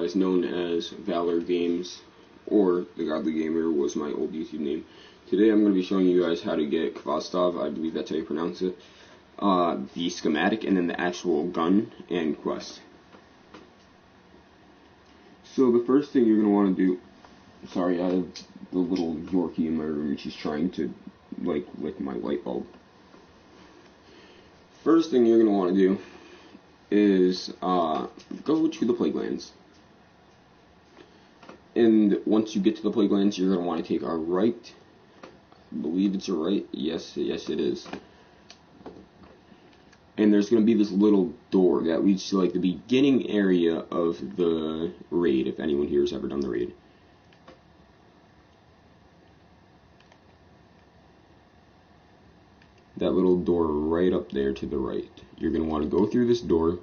otherwise known as Valor Games, or The Godly Gamer was my old YouTube name. Today I'm going to be showing you guys how to get Khvostov, I believe that's how you pronounce it, the schematic, and then the actual gun and quest. So the first thing you're going to want to do, sorry, I have the little Yorkie in my room and she's trying to lick my light bulb. First thing you're going to want to do is go to the Plaguelands. And once you get to the Plaguelands, you're going to want to take a right. I believe it's a right. Yes, it is. And there's going to be this little door that leads to like the beginning area of the raid, if anyone here has ever done the raid. That little door right up there to the right. You're going to want to go through this door.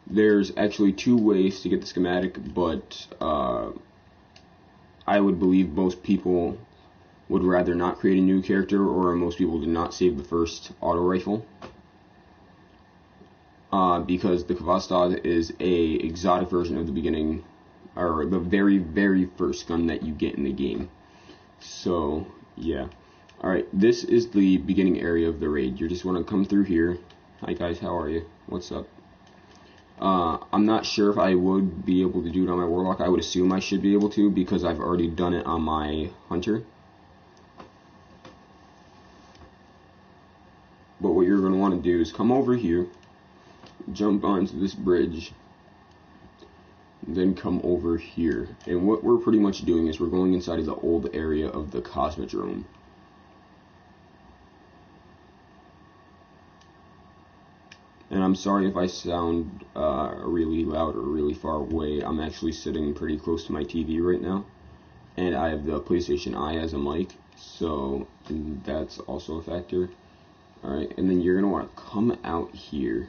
There's actually two ways to get the schematic, but I would believe most people would rather not create a new character, or most people did not save the first auto rifle. Because the Khvostov is a exotic version of the beginning, or the very first gun that you get in the game. So, yeah. Alright, this is the beginning area of the raid. You just want to come through here. Hi guys, how are you? What's up? I'm not sure if I would be able to do it on my Warlock. I would assume I should be able to, because I've already done it on my Hunter. But what you're going to want to do is come over here, jump onto this bridge, then come over here. And what we're pretty much doing is we're going inside of the old area of the Cosmodrome. And I'm sorry if I sound really loud or really far away. I'm actually sitting pretty close to my TV right now, and I have the PlayStation Eye as a mic, so that's also a factor. Alright, and then you're going to want to come out here.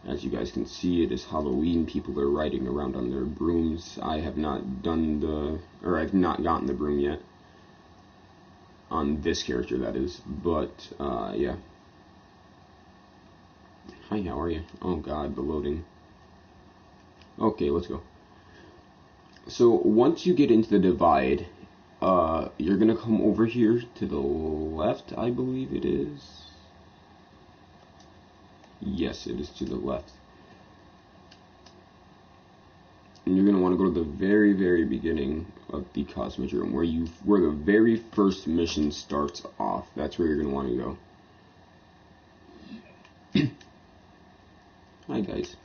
As you guys can see, it is Halloween. People are riding around on their brooms. I have not done I've not gotten the broom yet. On this character, that is. But, yeah. Hi, how are you? Oh god, the loading. Okay, let's go. So, once you get into the divide, you're gonna come over here to the left, I believe it is. Yes, it is to the left. And you're gonna want to go to the very beginning of the Cosmodrome, where the very first mission starts off. That's where you're gonna want to go. Hi guys.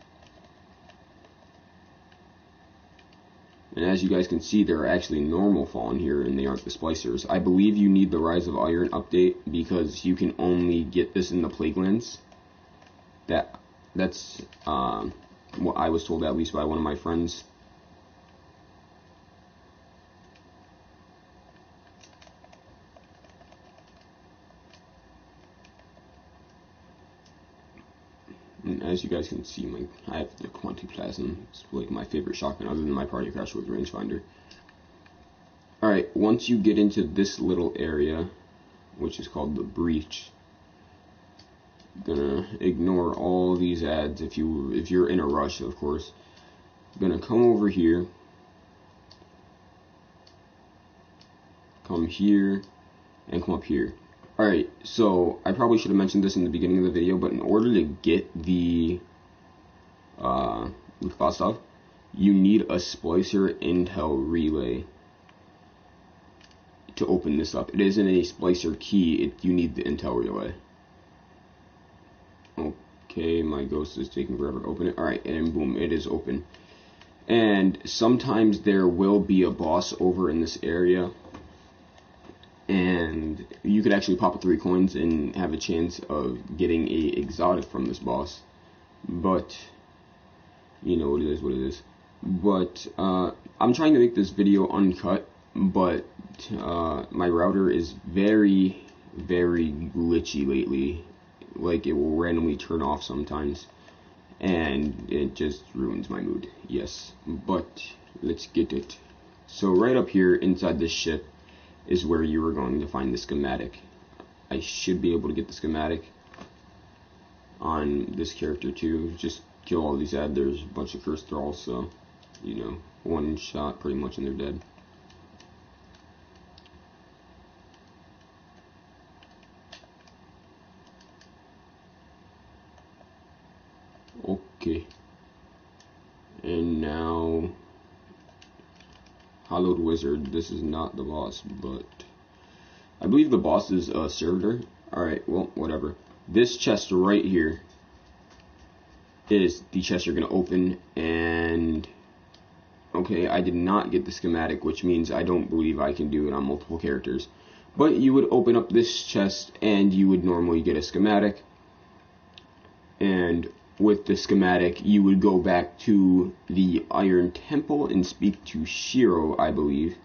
And as you guys can see, there are actually normal fallen here, and they aren't the splicers. I believe you need the Rise of Iron update, because you can only get this in the Plaguelands. That's what I was told, at least by one of my friends. And as you guys can see, I have the Quantiplasm. It's like my favorite shotgun, other than my Party Crasher with rangefinder. Alright, once you get into this little area, which is called the Breach, gonna ignore all these ads if you're in a rush, of course. Gonna come over here, come here, and come up here. Alright, so I probably should have mentioned this in the beginning of the video, but in order to get the Khvostov, you need a splicer intel relay to open this up. It isn't a splicer key, you need the intel relay. Okay, my ghost is taking forever to open it. Alright, and boom, it is open. And sometimes there will be a boss over in this area, and you could actually pop a 3 coins and have a chance of getting a exotic from this boss. But, you know, it is what it is. But, I'm trying to make this video uncut, but my router is very glitchy lately. Like, it will randomly turn off sometimes, and it just ruins my mood. Yes, but let's get it. So right up here inside this ship is where you are going to find the schematic. I should be able to get the schematic on this character too. Just kill all these ad. There's a bunch of cursed thralls, so, you know, one shot pretty much and they're dead. Okay. And now, Hallowed Wizard. This is not the boss, but I believe the boss is a servitor. Alright, well, whatever. This chest right here is the chest you're going to open, and okay, I did not get the schematic, which means I don't believe I can do it on multiple characters. But you would open up this chest, and you would normally get a schematic, and with the schematic, you would go back to the Iron Temple and speak to Shiro, I believe.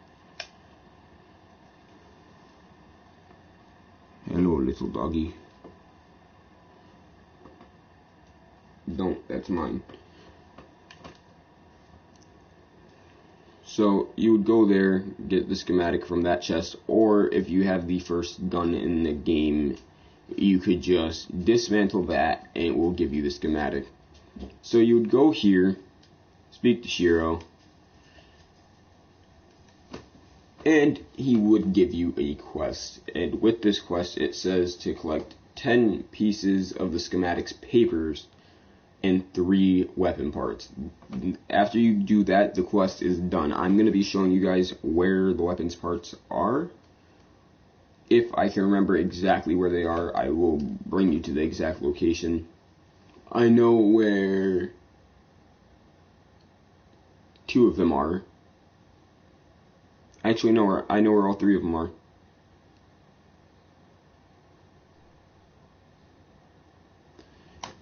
Hello, little doggy. Don't, that's mine. So you would go there, get the schematic from that chest, or if you have the first gun in the game, you could just dismantle that and it will give you the schematic. So you would go here, speak to Shiro, and he would give you a quest. And with this quest, it says to collect 10 pieces of the schematic's papers and 3 weapon parts. After you do that, the quest is done. I'm going to be showing you guys where the weapons parts are. If I can remember exactly where they are, I will bring you to the exact location. I know where 2 of them are. Actually, no, I know where all 3 of them are.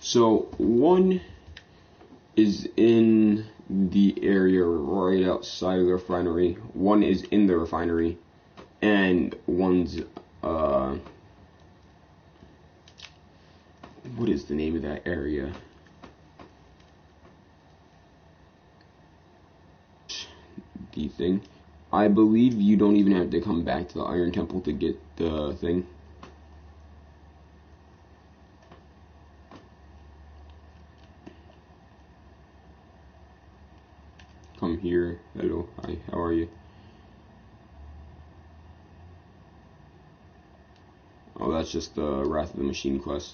So, one is in the area right outside of the refinery. One is in the refinery. And one's, what is the name of that area? The thing. I believe you don't even have to come back to the Iron Temple to get the thing. Come here. Hello. Hi. How are you? Oh, that's just the Wrath of the Machine quest.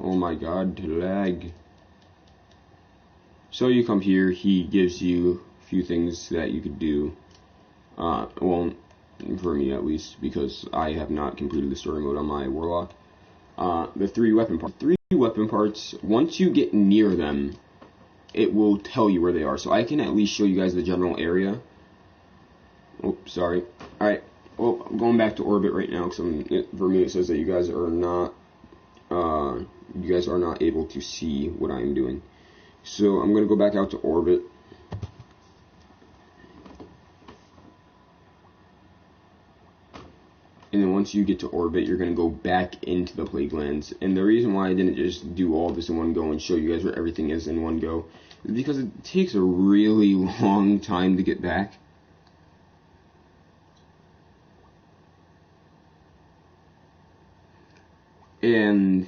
Oh my god, lag. So you come here, he gives you a few things that you could do. Well, for me at least, because I have not completed the story mode on my Warlock. The 3 weapon parts. 3 weapon parts, once you get near them, it will tell you where they are. So I can at least show you guys the general area. Oh, sorry. Alright, well, I'm going back to orbit right now, because for me it says that you guys are not able to see what I'm doing. So I'm going to go back out to orbit. And then once you get to orbit, you're going to go back into the Plague Lands. And the reason why I didn't just do all this in one go and show you guys where everything is in one go is because it takes a really long time to get back. And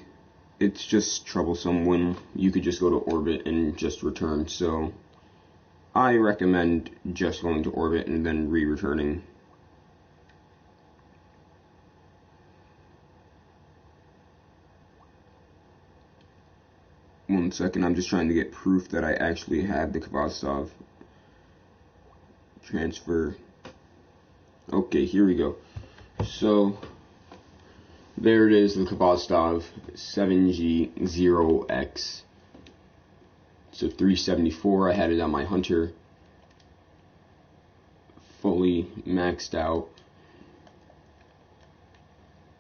it's just troublesome when you could just go to orbit and just return. So I recommend just going to orbit and then re-returning. One second, I'm just trying to get proof that I actually had the Khvostov transfer. Okay, here we go. So there it is, the Khvostov 7G-0X. So 374, I had it on my Hunter. Fully maxed out.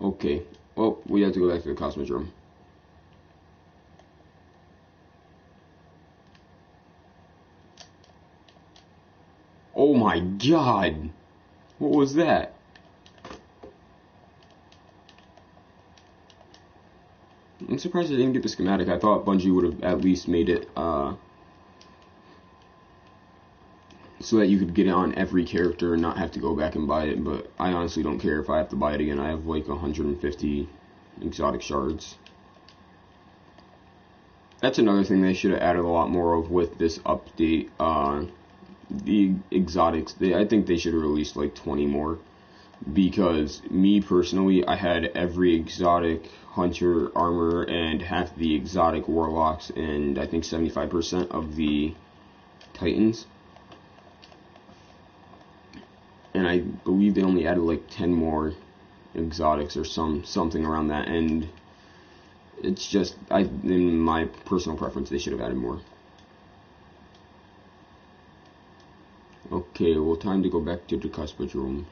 Okay, well, we have to go back to the Cosmodrome. Oh my god! What was that? I'm surprised I didn't get the schematic. I thought Bungie would have at least made it so that you could get it on every character and not have to go back and buy it, but I honestly don't care if I have to buy it again. I have like 150 exotic shards. That's another thing they should have added a lot more of with this update. The exotics, I think they should have released like 20 more. Because me personally, I had every exotic hunter armor and half the exotic warlocks and I think 75% of the titans. And I believe they only added like 10 more exotics or something around that, and it's just, in my personal preference, they should have added more. Okay, well, time to go back to the Cosmodrome.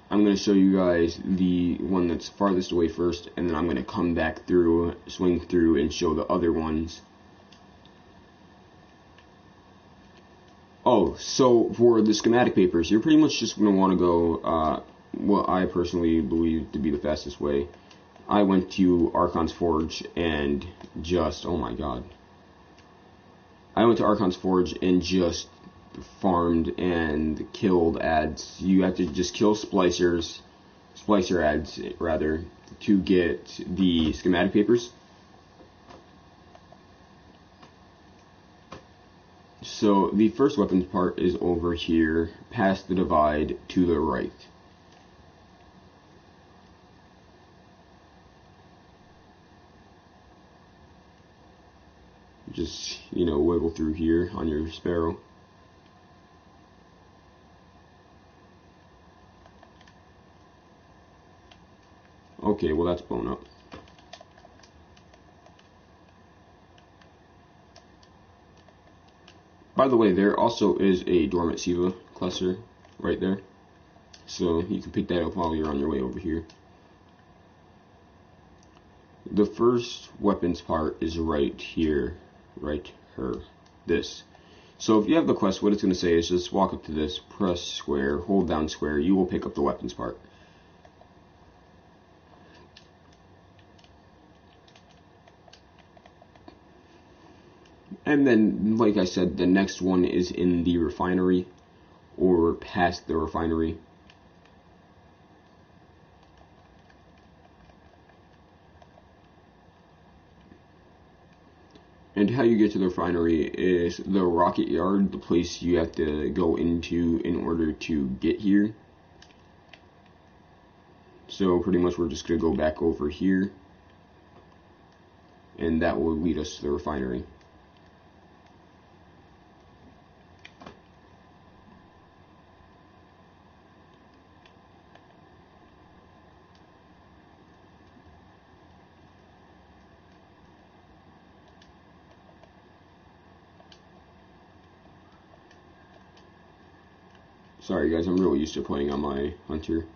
I'm going to show you guys the one that's farthest away first, and then I'm going to come back through, swing through, and show the other ones. Oh, so for the schematic papers, you're pretty much just going to want to go, what I personally believe to be the fastest way. I went to Archon's Forge and just, oh my god. I went to Archon's Forge and just farmed and killed ads. You have to just kill splicer ads, rather, to get the schematic papers. So the first weapons part is over here, past the divide, to the right. Just, wiggle through here on your Sparrow. Okay, well that's blown up. By the way, there also is a Dormant Siva cluster right there, so you can pick that up while you're on your way over here. The first weapons part is right here, this. So if you have the quest, what it's going to say is just walk up to this, press square, hold down square, you will pick up the weapons part. And then, like I said, the next one is in the refinery, or past the refinery. And how you get to the refinery is the rocket yard, the place you have to go into in order to get here. So pretty much we're just going to go back over here, and that will lead us to the refinery. Sorry guys, I'm really used to playing on my hunter.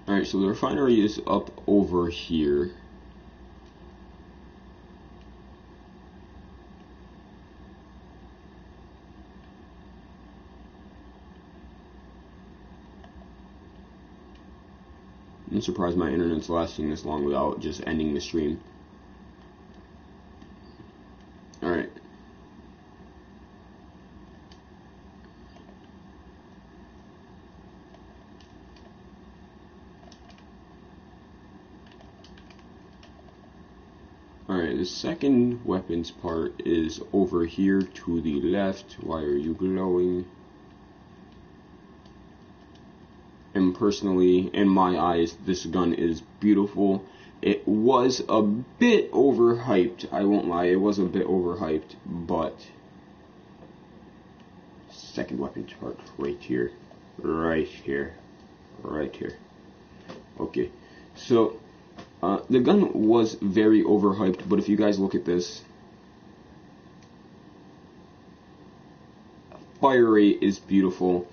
Alright, so the refinery is up over here. I'm surprised my internet's lasting this long without just ending the stream. Alright. Alright, the second weapons part is over here to the left. Why are you glowing? And personally, in my eyes, this gun is beautiful. It was a bit overhyped, I won't lie, it was a bit overhyped, but second weapons part right here. Okay, so the gun was very overhyped, but if you guys look at this, fire rate is beautiful.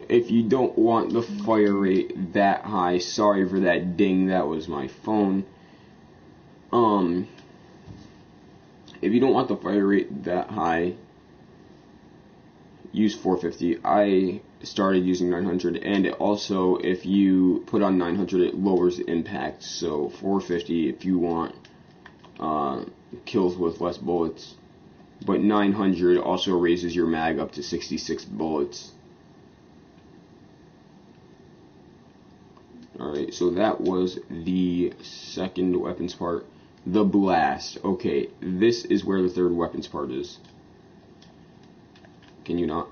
If you don't want the fire rate that high, sorry for that ding, that was my phone. If you don't want the fire rate that high, use 450. I started using 900, and it also, if you put on 900, it lowers the impact. So 450 if you want kills with less bullets, but 900 also raises your mag up to 66 bullets. Okay, so that was the second weapons part. The blast. Okay, this is where the third weapons part is. Can you not?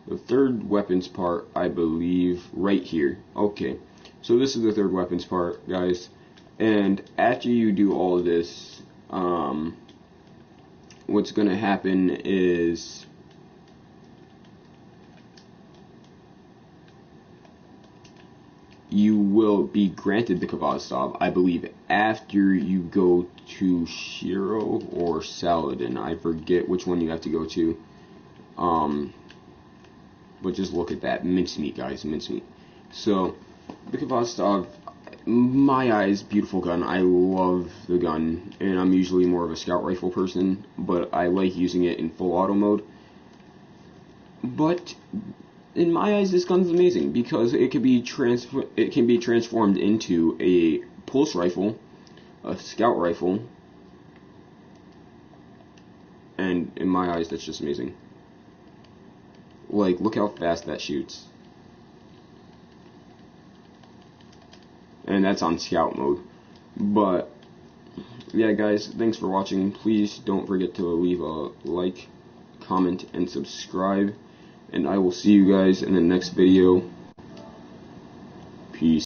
The third weapons part, I believe, right here. Okay, so this is the third weapons part, guys. And after you do all of this, what's going to happen is you will be granted the Khvostov, I believe, after you go to Shiro or Saladin. I forget which one you have to go to. But just look at that. Mincemeat, guys. Mincemeat. So, the Khvostov, my eyes, beautiful gun. I love the gun, and I'm usually more of a scout rifle person, but I like using it in full auto mode. But in my eyes, this gun's amazing because it can be transformed into a pulse rifle, a scout rifle, and in my eyes, that's just amazing. Like, look how fast that shoots. And that's on scout mode. But yeah, guys, thanks for watching. Please don't forget to leave a like, comment, and subscribe. And I will see you guys in the next video.